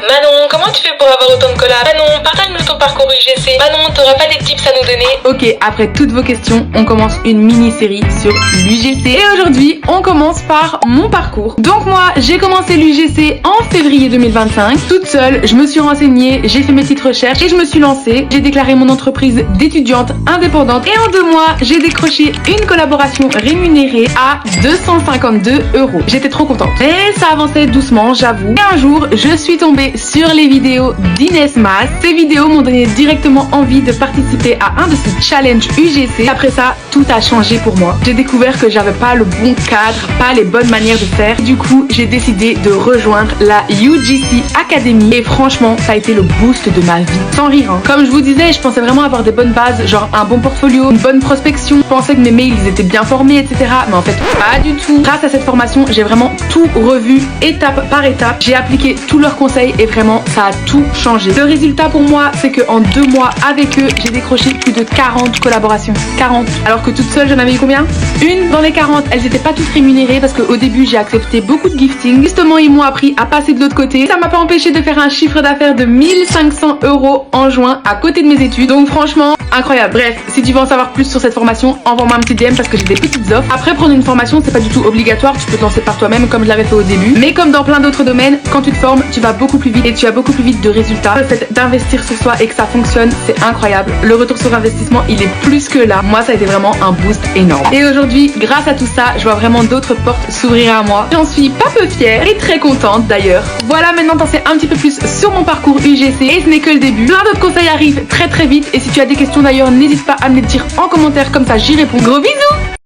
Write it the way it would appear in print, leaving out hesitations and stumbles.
Manon, comment tu fais pour avoir autant de collabs? Manon, partage-nous ton parcours UGC. Manon, t'auras pas des tips à nous donner? Ok, après toutes vos questions, on commence une mini-série sur l'UGC. Et aujourd'hui, on commence par mon parcours. Donc moi, j'ai commencé l'UGC en février 2025. Toute seule, je me suis renseignée, j'ai fait mes petites recherches et je me suis lancée. J'ai déclaré mon entreprise d'étudiante indépendante. Et en 2 mois, j'ai décroché une collaboration rémunérée à 252 €. J'étais trop contente. Mais ça avançait doucement, j'avoue. Et un jour, je suis tombée sur les vidéos d'Inès Mas. Ces vidéos m'ont donné directement envie de participer à un de ces challenges UGC. Après ça, tout a changé pour moi. J'ai découvert que j'avais pas le bon cadre, pas les bonnes manières de faire. Du coup, j'ai décidé de rejoindre la UGC Academy. Et franchement, ça a été le boost de ma vie. Sans rire, hein. Comme je vous disais, je pensais vraiment avoir des bonnes bases, genre un bon portfolio, une bonne prospection. Je pensais que mes mails, ils étaient bien formés, etc. Mais en fait, pas du tout. Grâce à cette formation, j'ai vraiment tout revu, étape par étape. J'ai appliqué tous leurs conseils et vraiment, ça a tout changé. Le résultat pour moi, c'est qu'en 2 mois avec eux, j'ai décroché plus de 40 collaborations. 40. Alors que toute seule, j'en avais eu combien? Une dans les 40. Elles n'étaient pas toutes rémunérées parce qu'au début, j'ai accepté beaucoup de gifting. Justement, ils m'ont appris à passer de l'autre côté. Ça m'a pas empêché de faire un chiffre d'affaires de 1500 € en juin à côté de mes études. Donc franchement, incroyable. Bref, si tu veux en savoir plus sur cette formation, envoie-moi un petit DM parce que j'ai des petites offres. Après, prendre une formation, c'est pas du tout obligatoire. Tu peux te lancer par toi-même comme je l'avais fait au début. Mais comme dans plein d'autres domaines, quand tu te formes, tu vas beaucoup plus vite et tu as beaucoup plus vite de résultats. Le fait d'investir sur soi et que ça fonctionne, c'est incroyable. Le retour sur investissement, il est plus que là. Moi, ça a été vraiment un boost énorme. Et aujourd'hui, grâce à tout ça, je vois vraiment d'autres portes s'ouvrir à moi. J'en suis pas peu fière et très contente d'ailleurs. Voilà, maintenant t'en sais un petit peu plus sur mon parcours UGC et ce n'est que le début. Plein d'autres conseils arrivent très vite et si tu as des questions d'ailleurs, n'hésite pas à me les dire en commentaire, comme ça j'y réponds. Gros bisous!